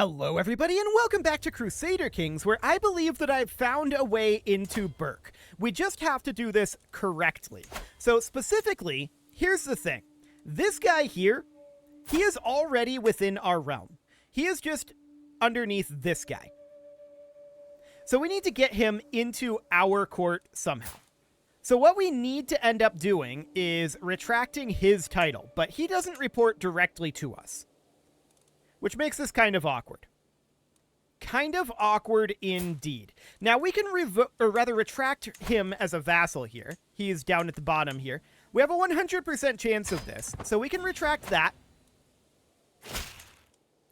Hello everybody and welcome back to Crusader Kings, where I believe that I've found a way into Berk. We just have to do this correctly. So specifically, here's the thing. This guy here, he is already within our realm. He is just underneath this guy. So we need to get him into our court somehow. So what we need to end up doing is retracting his title, but he doesn't report directly to us, which makes this kind of awkward. Kind of awkward indeed. Now, we can retract him as a vassal here. He's down at the bottom here. We have a 100% chance of this, so we can retract that.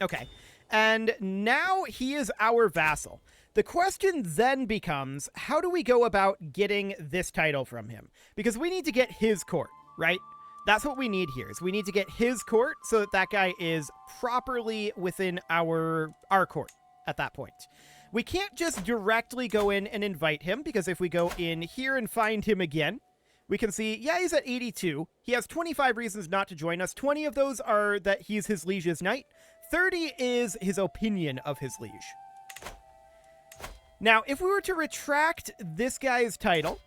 Okay, and now he is our vassal. The question then becomes, how do we go about getting this title from him? Because we need to get his court, right? That's what we need here, is we need to get his court so that that guy is properly within our court at that point. We can't just directly go in and invite him, because if we go in here and find him again, we can see, yeah, he's at 82. He has 25 reasons not to join us. 20 of those are that he's his liege's knight. 30 is his opinion of his liege. Now, if we were to retract this guy's title,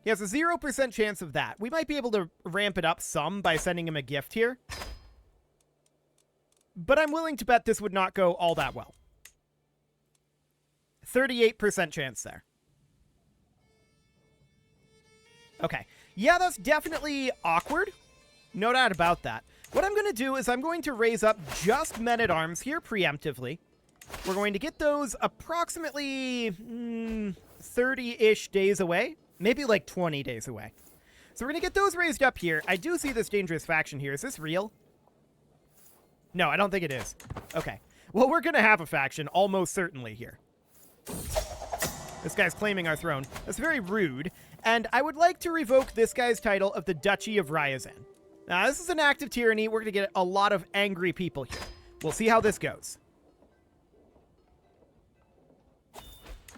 he has a 0% chance of that. We might be able to ramp it up some by sending him a gift here, but I'm willing to bet this would not go all that well. 38% chance there. Okay. Yeah, that's definitely awkward. No doubt about that. What I'm going to do is I'm going to raise up just men-at-arms here preemptively. We're going to get those approximately 30-ish days away. Maybe like 20 days away. So we're going to get those raised up here. I do see this dangerous faction here. Is this real? No, I don't think it is. Okay. Well, we're going to have a faction, almost certainly here. This guy's claiming our throne. That's very rude. And I would like to revoke this guy's title of the Duchy of Ryazan. Now, this is an act of tyranny. We're going to get a lot of angry people here. We'll see how this goes.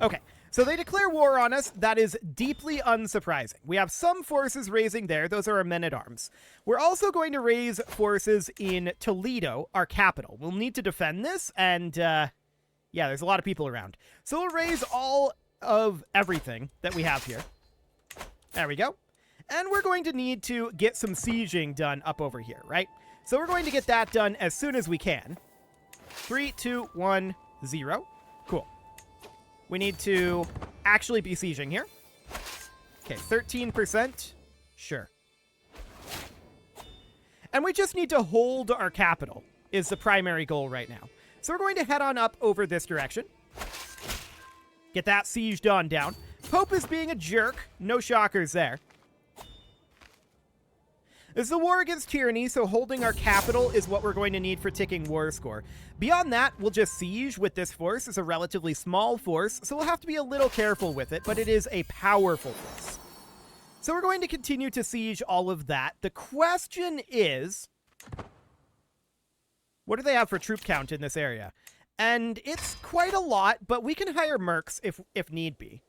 Okay. So they declare war on us. That is deeply unsurprising. We have some forces raising there. Those are our men-at-arms. We're also going to raise forces in Toledo, our capital. We'll need to defend this, and yeah, there's a lot of people around. So we'll raise all of everything that we have here. There we go. And we're going to need to get some sieging done up over here, right? So we're going to get that done as soon as we can. 3, 2, 1, 0. Cool. We need to actually be sieging here. Okay, 13%. Sure. And we just need to hold our capital is the primary goal right now. So we're going to head on up over this direction. Get that sieged on down. Pope is being a jerk. No shockers there. This is a war against tyranny, so holding our capital is what we're going to need for ticking war score. Beyond that, we'll just siege with this force. It's a relatively small force, so we'll have to be a little careful with it, but it is a powerful force. So we're going to continue to siege all of that. The question is, what do they have for troop count in this area? And it's quite a lot, but we can hire mercs if need be.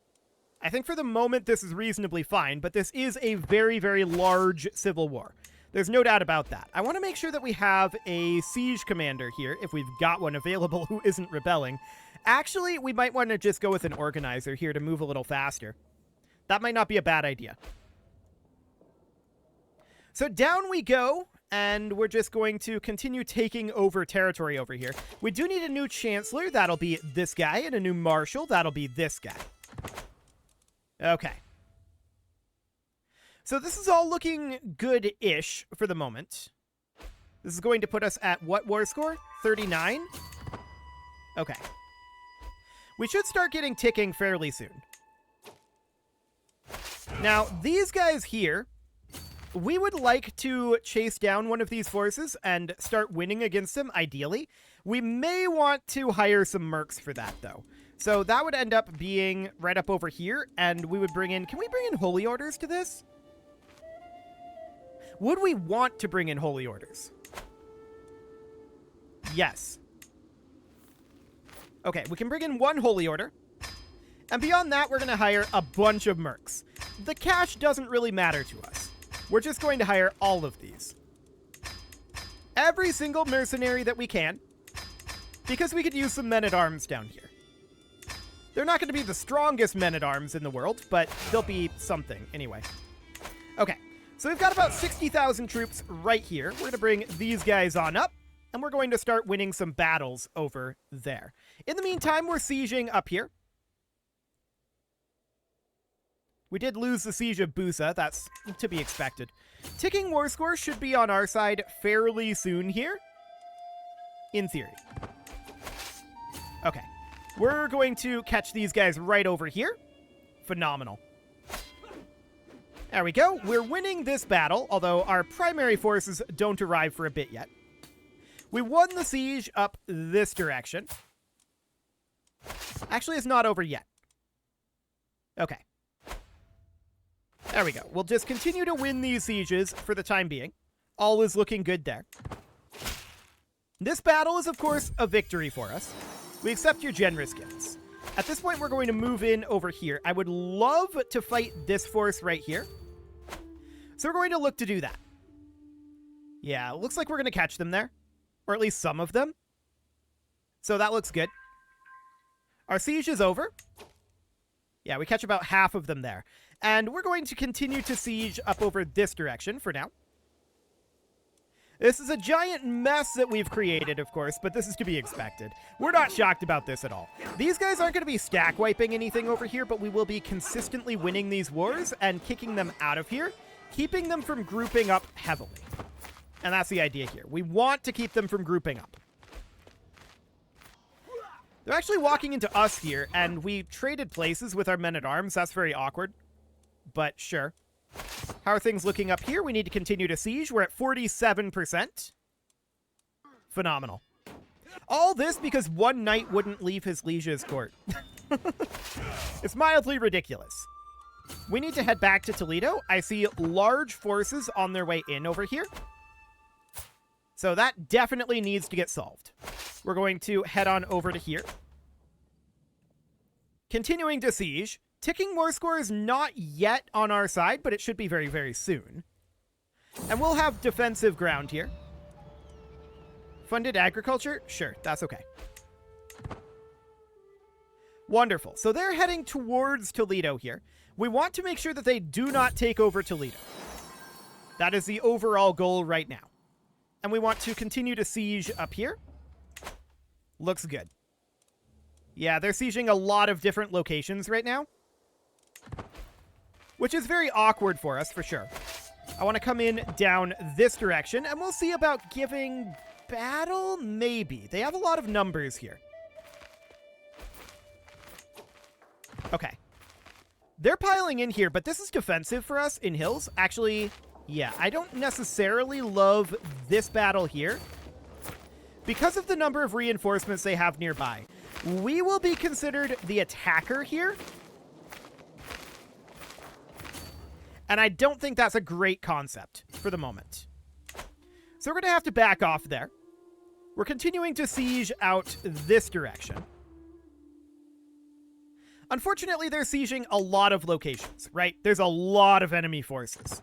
I think for the moment this is reasonably fine, but this is a very, very large civil war. There's no doubt about that. I want to make sure that we have a siege commander here, if we've got one available who isn't rebelling. Actually, we might want to just go with an organizer here to move a little faster. That might not be a bad idea. So down we go, and we're just going to continue taking over territory over here. We do need a new chancellor. That'll be this guy, and a new marshal. That'll be this guy. Okay. So this is all looking good-ish for the moment. This is going to put us at what war score? 39? Okay. We should start getting ticking fairly soon. Now, these guys here, we would like to chase down one of these forces and start winning against them, ideally. We may want to hire some mercs for that, though. So that would end up being right up over here, and we would bring in... Can we bring in holy orders to this? Would we want to bring in holy orders? Yes. Okay, we can bring in one holy order. And beyond that, we're going to hire a bunch of mercs. The cash doesn't really matter to us. We're just going to hire all of these. Every single mercenary that we can. because we could use some men-at-arms down here. They're not going to be the strongest men-at-arms in the world, but they'll be something anyway. Okay, so we've got about 60,000 troops right here. We're going to bring these guys on up, and we're going to start winning some battles over there. In the meantime, we're sieging up here. We did lose the siege of Busa. That's to be expected. Ticking war score should be on our side fairly soon here. In theory. Okay. We're going to catch these guys right over here. Phenomenal. There we go. We're winning this battle, although our primary forces don't arrive for a bit yet. We won the siege up this direction. Actually, it's not over yet. Okay. There we go. We'll just continue to win these sieges for the time being. All is looking good there. This battle is, of course, a victory for us. We accept your generous gifts. At this point, we're going to move in over here. I would love to fight this force right here. So we're going to look to do that. Yeah, it looks like we're going to catch them there. Or at least some of them. So that looks good. Our siege is over. Yeah, we catch about half of them there. And we're going to continue to siege up over this direction for now. This is a giant mess that we've created, of course, but this is to be expected. We're not shocked about this at all. These guys aren't going to be stack wiping anything over here, but we will be consistently winning these wars and kicking them out of here, keeping them from grouping up heavily. And that's the idea here. We want to keep them from grouping up. They're actually walking into us here, and we traded places with our men-at-arms. That's very awkward, but sure. How are things looking up here? We need to continue to siege. We're at 47%. Phenomenal. All this because one knight wouldn't leave his liege's court. It's mildly ridiculous. We need to head back to Toledo. I see large forces on their way in over here. So that definitely needs to get solved. We're going to head on over to here. Continuing to siege. Ticking war score is not yet on our side, but it should be very, very soon. And we'll have defensive ground here. Funded agriculture? Sure, that's okay. Wonderful. So they're heading towards Toledo here. We want to make sure that they do not take over Toledo. That is the overall goal right now. And we want to continue to siege up here. Looks good. Yeah, they're sieging a lot of different locations right now. Which is very awkward for us, for sure. I want to come in down this direction, and we'll see about giving battle? Maybe. They have a lot of numbers here. Okay. They're piling in here, but this is defensive for us in hills. Actually, yeah, I don't necessarily love this battle here. Because of the number of reinforcements they have nearby, we will be considered the attacker here. And I don't think that's a great concept for the moment. So we're going to have to back off there. We're continuing to siege out this direction. Unfortunately, they're sieging a lot of locations, right? There's a lot of enemy forces.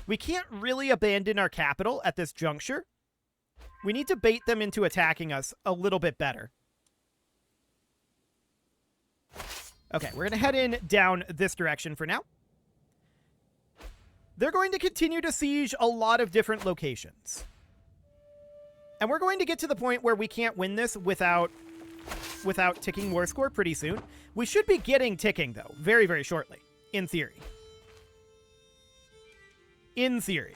We can't really abandon our capital at this juncture. We need to bait them into attacking us a little bit better. Okay, we're going to head in down this direction for now. They're going to continue to siege a lot of different locations. And we're going to get to the point where we can't win this without ticking war score pretty soon. We should be getting ticking, though, very, very shortly, in theory. In theory.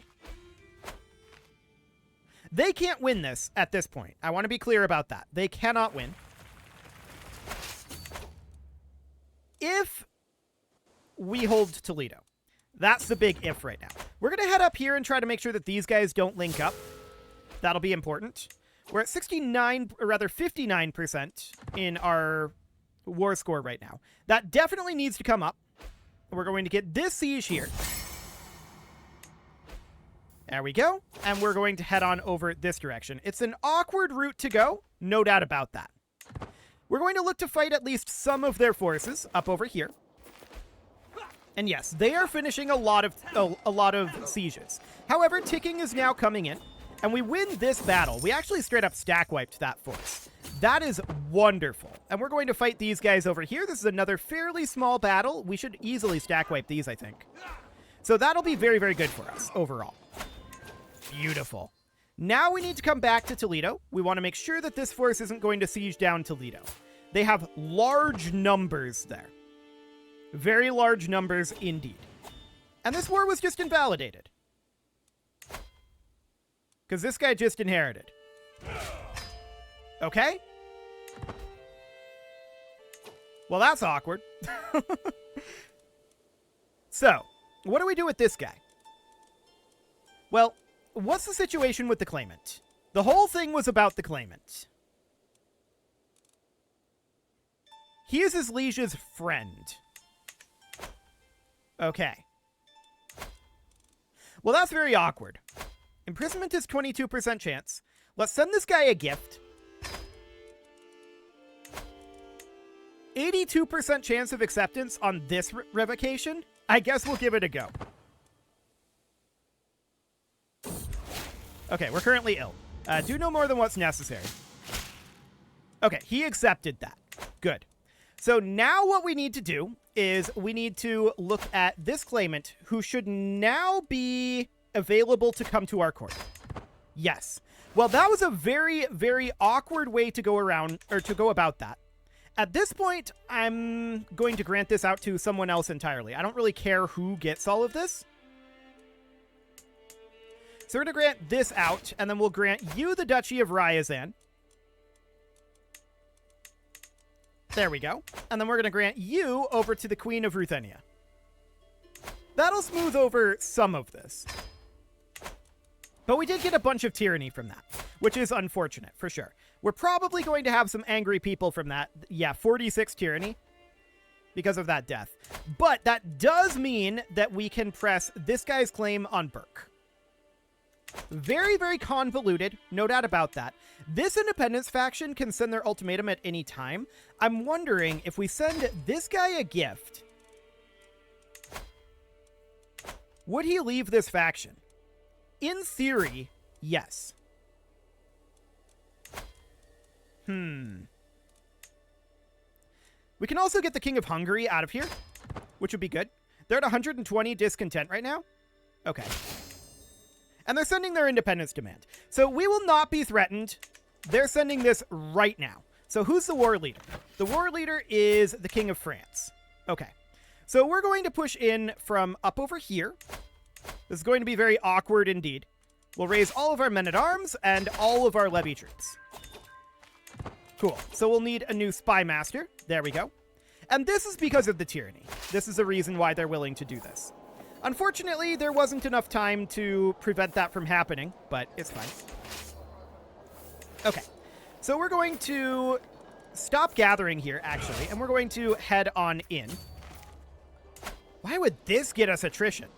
They can't win this at this point. I want to be clear about that. They cannot win. If we hold Toledo. That's the big if right now. We're going to head up here and try to make sure that these guys don't link up. That'll be important. We're at 59% in our war score right now. That definitely needs to come up. We're going to get this siege here. There we go. And we're going to head on over this direction. It's an awkward route to go. No doubt about that. We're going to look to fight at least some of their forces up over here. And yes, they are finishing a lot of sieges. However, ticking is now coming in, and we win this battle. We actually straight up stack wiped that force. That is wonderful. And we're going to fight these guys over here. This is another fairly small battle. We should easily stack wipe these, I think. So that'll be very, very good for us overall. Beautiful. Now we need to come back to Toledo. We want to make sure that this force isn't going to siege down Toledo. They have large numbers there. Very large numbers indeed. And this war was just invalidated. Because this guy just inherited. Okay. Well, that's awkward. So, what do we do with this guy? Well, what's the situation with the claimant? The whole thing was about the claimant. He is his liege's friend. Okay. Well, that's very awkward. Imprisonment is 22% chance. Let's send this guy a gift. 82% chance of acceptance on this revocation. I guess we'll give it a go. Okay, we're currently ill. Do no more than what's necessary. Okay, he accepted that. Good. So now what we need to do is we need to look at this claimant who should now be available to come to our court. Yes. Well, that was a very, very awkward way to go around, or to go about that. At this point, I'm going to grant this out to someone else entirely. I don't really care who gets all of this. So we're going to grant this out, and then we'll grant you the Duchy of Ryazan. There we go. And then we're going to grant you over to the Queen of Ruthenia. That'll smooth over some of this. But we did get a bunch of tyranny from that, which is unfortunate, for sure. We're probably going to have some angry people from that. Yeah, 46 tyranny because of that death. But that does mean that we can press this guy's claim on Burke. Very, very convoluted, no doubt about that. This independence faction can send their ultimatum at any time. I'm wondering if we send this guy a gift, would he leave this faction? In theory, yes. We can also get the King of Hungary out of here, which would be good. They're at 120 discontent right now. Okay. And they're sending their independence demand. So we will not be threatened. They're sending this right now. So who's the war leader? The war leader is the King of France. Okay. So we're going to push in from up over here. This is going to be very awkward indeed. We'll raise all of our men-at-arms and all of our levy troops. Cool. So we'll need a new spy master. There we go. And this is because of the tyranny. This is the reason why they're willing to do this. Unfortunately, there wasn't enough time to prevent that from happening, but it's fine. Okay. So we're going to stop gathering here, actually, and we're going to head on in. Why would this get us attrition?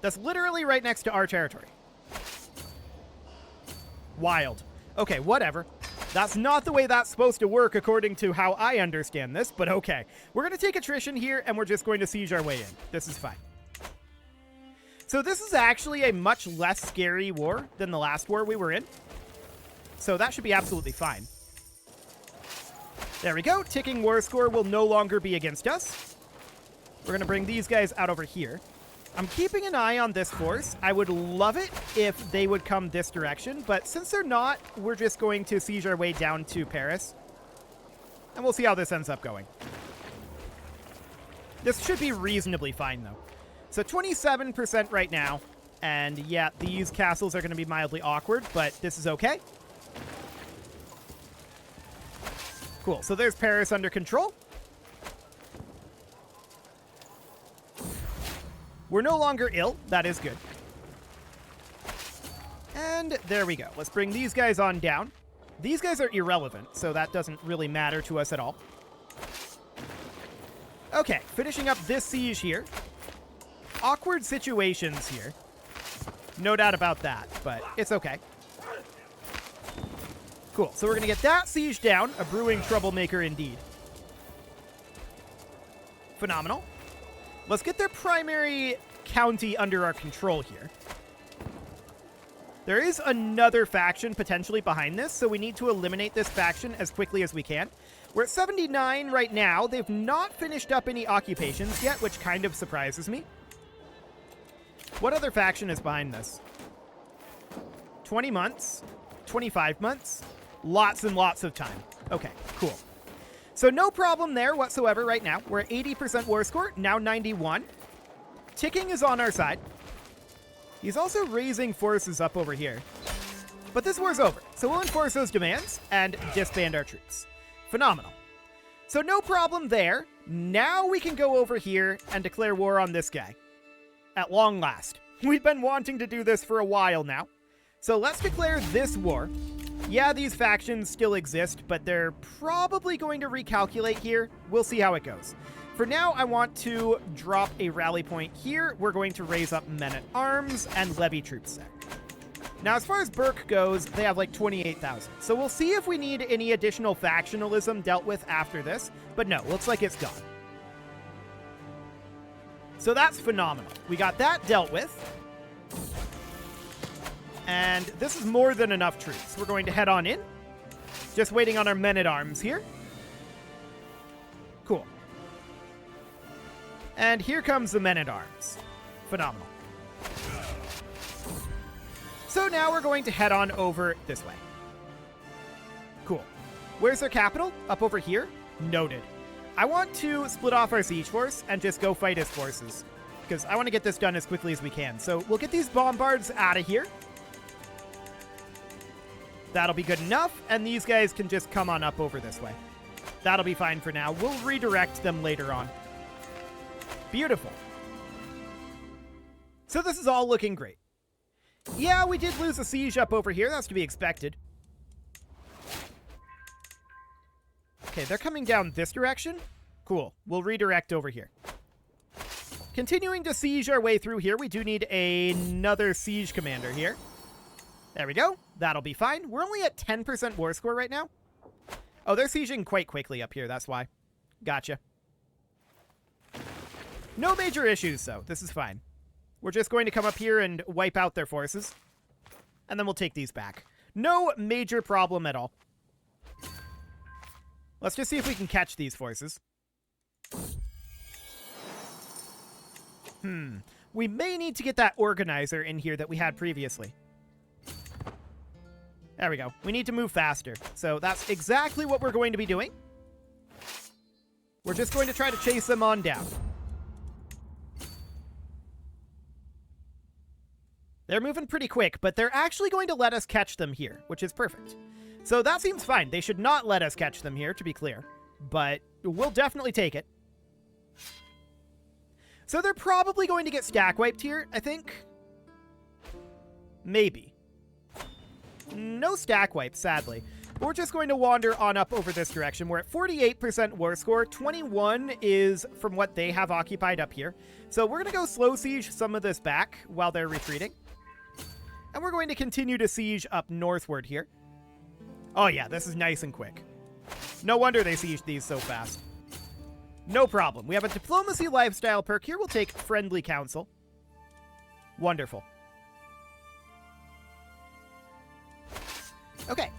That's literally right next to our territory. Wild. Okay, whatever. That's not the way that's supposed to work according to how I understand this, but okay. We're going to take attrition here, and we're just going to siege our way in. This is fine. So this is actually a much less scary war than the last war we were in. So that should be absolutely fine. There we go. Ticking war score will no longer be against us. We're going to bring these guys out over here. I'm keeping an eye on this force. I would love it if they would come this direction, but since they're not, we're just going to siege our way down to Paris. And we'll see how this ends up going. This should be reasonably fine, though. So 27% right now. And yeah, these castles are going to be mildly awkward, but this is okay. Cool. So there's Paris under control. We're no longer ill. That is good. And there we go. Let's bring these guys on down. These guys are irrelevant, so that doesn't really matter to us at all. Okay, finishing up this siege here. Awkward situations here. No doubt about that, but it's okay. Cool, so we're going to get that siege down. A brewing troublemaker indeed. Phenomenal. Let's get their primary county under our control here. There is another faction potentially behind this, so we need to eliminate this faction as quickly as we can. We're at 79 right now. They've not finished up any occupations yet, which kind of surprises me. What other faction is behind this? 20 months? 25 months? Lots and lots of time. Okay, cool. So no problem there whatsoever right now. We're at 80% war score, now 91. Ticking is on our side. He's also raising forces up over here. But this war's over, so we'll enforce those demands and disband our troops. Phenomenal. So no problem there. Now we can go over here and declare war on this guy. At long last. We've been wanting to do this for a while now. So let's declare this war. Yeah, these factions still exist, but they're probably going to recalculate here. We'll see how it goes. For now, I want to drop a rally point here. We're going to raise up men-at-arms and levy troops there. Now, as far as Burke goes, they have like 28,000. So we'll see if we need any additional factionalism dealt with after this. But no, looks like it's gone. So that's phenomenal. We got that dealt with. And this is more than enough troops. We're going to head on in. Just waiting on our men-at-arms here. Cool. And here comes the men-at-arms. Phenomenal. So now we're going to head on over this way. Cool. Where's their capital? Up over here? Noted. I want to split off our siege force and just go fight his forces, because I want to get this done as quickly as we can. So we'll get these bombards out of here. That'll be good enough, and these guys can just come on up over this way. That'll be fine for now. We'll redirect them later on. Beautiful. So this is all looking great. Yeah, we did lose a siege up over here. That's to be expected. Okay, they're coming down this direction. Cool. We'll redirect over here. Continuing to siege our way through here, we do need another siege commander here. There we go. That'll be fine. We're only at 10% war score right now. Oh, they're sieging quite quickly up here. That's why. Gotcha. No major issues, though. This is fine. We're just going to come up here and wipe out their forces. And then we'll take these back. No major problem at all. Let's just see if we can catch these forces. We may need to get that organizer in here that we had previously. There we go. We need to move faster. So that's exactly what we're going to be doing. We're just going to try to chase them on down. They're moving pretty quick, but they're actually going to let us catch them here, which is perfect. So that seems fine. They should not let us catch them here, to be clear. But we'll definitely take it. So they're probably going to get stack wiped here, I think. Maybe. No stack wipe, sadly. But we're just going to wander on up over this direction. We're at 48% war score. 21 is from what they have occupied up here. So we're going to go slow siege some of this back while they're retreating. And we're going to continue to siege up northward here. Oh yeah, this is nice and quick. No wonder they sieged these so fast. No problem. We have a diplomacy lifestyle perk here. We'll take friendly counsel. Wonderful. Okay.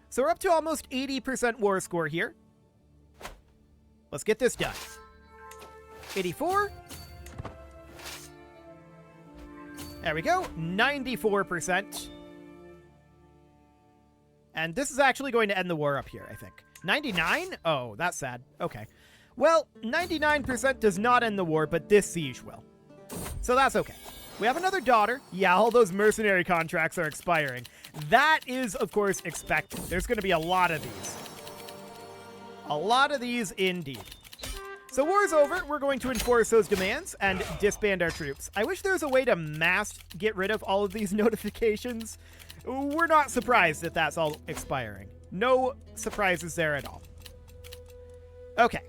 So we're up to almost 80% war score here. Let's get this done. 84. There we go. 94%. And this is actually going to end the war up here, I think. 99? Oh, that's sad. Okay. Well, 99% does not end the war, but this siege will. So that's okay. We have another daughter. Yeah, all those mercenary contracts are expiring. That is, of course, expected. There's going to be a lot of these. A lot of these indeed. So war's over. We're going to enforce those demands and disband our troops. I wish there was a way to mass get rid of all of these notifications. We're not surprised that that's all expiring. No surprises there at all. Okay.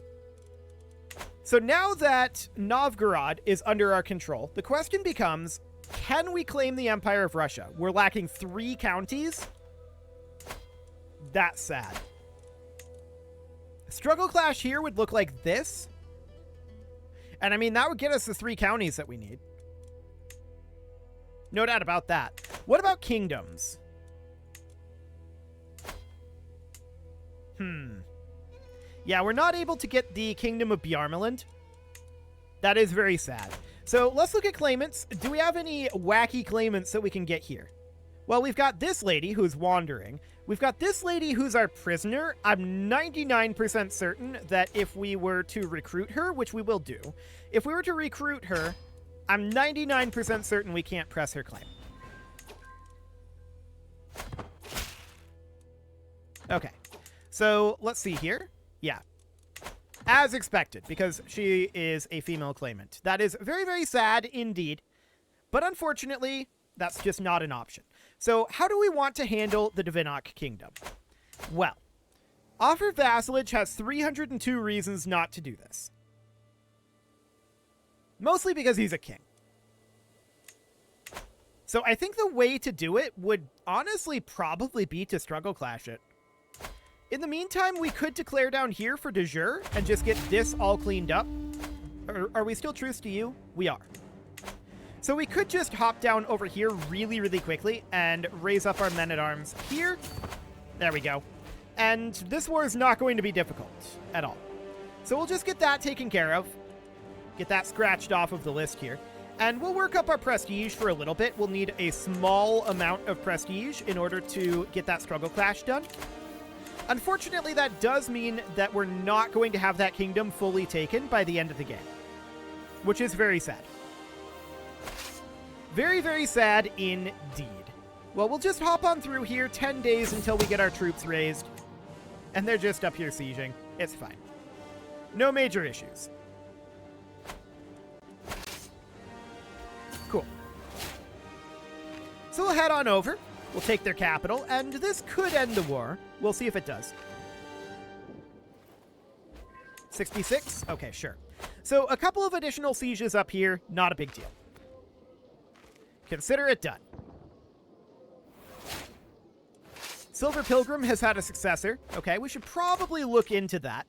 So now that Novgorod is under our control, the question becomes, can we claim the Empire of Russia? We're lacking 3 counties. That's sad. Struggle clash here would look like this. And I mean, that would get us the 3 counties that we need. No doubt about that. What about kingdoms? Yeah, we're not able to get the Kingdom of Bjarmeland. That is very sad. So let's look at claimants. Do we have any wacky claimants that we can get here? Well, we've got this lady who's wandering. We've got this lady who's our prisoner. I'm 99% certain that if we were to recruit her, which we will do, if we were to recruit her, I'm 99% certain we can't press her claim. Okay. So let's see here. Yeah. As expected, because she is a female claimant. That is very, very sad indeed. But unfortunately, that's just not an option. So how do we want to handle the Divinok Kingdom? Well, offer vassalage has 302 reasons not to do this. Mostly because he's a king. So I think the way to do it would honestly probably be to struggle clash it. In the meantime, we could declare down here for de jure and just get this all cleaned up. Are we still truce to you? We are. So we could just hop down over here really, really quickly and raise up our men-at-arms here. There we go. And this war is not going to be difficult at all. So we'll just get that taken care of. Get that scratched off of the list here. And we'll work up our prestige for a little bit. We'll need a small amount of prestige in order to get that struggle clash done. Unfortunately, that does mean that we're not going to have that kingdom fully taken by the end of the game, which is very sad. Very, very sad indeed. Well, we'll just hop on through here 10 days until we get our troops raised, and they're just up here sieging. It's fine. No major issues. Cool. So we'll head on over. We'll take their capital, and this could end the war. We'll see if it does. 66? Okay, sure. So a couple of additional sieges up here, not a big deal. Consider it done. Silver Pilgrim has had a successor. Okay, we should probably look into that.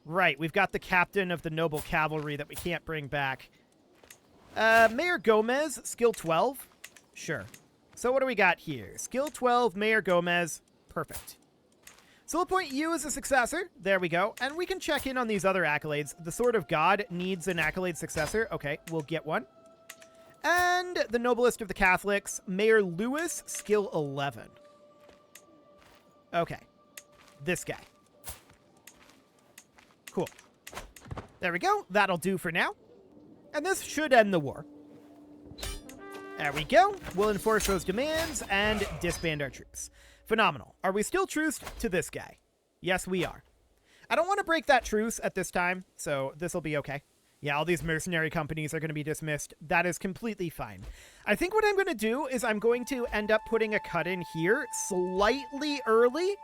Right, we've got the captain of the noble cavalry that we can't bring back. Mayor Gomez, skill 12? Sure. So what do we got here? Skill 12, Mayor Gomez. Perfect. So we'll appoint you as a successor. There we go. And we can check in on these other accolades. The Sword of God needs an accolade successor. Okay, we'll get one. And the noblest of the Catholics, Mayor Lewis, skill 11. Okay. This guy. Cool. There we go. That'll do for now. And this should end the war. There we go. We'll enforce those demands and disband our troops. Phenomenal. Are we still truced to this guy? Yes, we are. I don't want to break that truce at this time, so this will be okay. Yeah, all these mercenary companies are going to be dismissed. That is completely fine. I think what I'm going to do is I'm going to end up putting a cut in here slightly early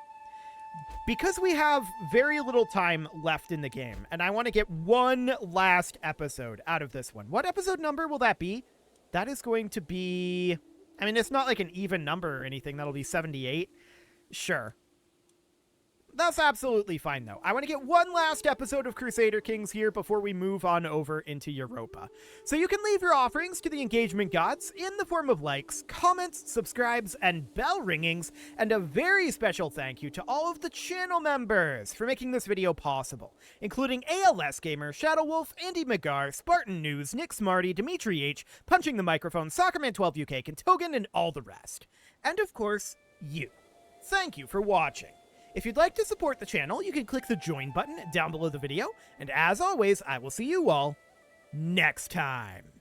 because we have very little time left in the game, and I want to get one last episode out of this one. What episode number will that be? That is going to be... I mean, it's not like an even number or anything. That'll be 78. Sure. That's absolutely fine, though. I want to get one last episode of Crusader Kings here before we move on over into Europa. So you can leave your offerings to the engagement gods in the form of likes, comments, subscribes, and bell ringings. And a very special thank you to all of the channel members for making this video possible, including ALS Gamer, Shadow Wolf, Andy McGar, Spartan News, Nick Smarty, Dimitri H, Punching the Microphone, Soccerman12 UK, Kentogan, and all the rest. And of course, you. Thank you for watching. If you'd like to support the channel, you can click the join button down below the video, and as always, I will see you all next time.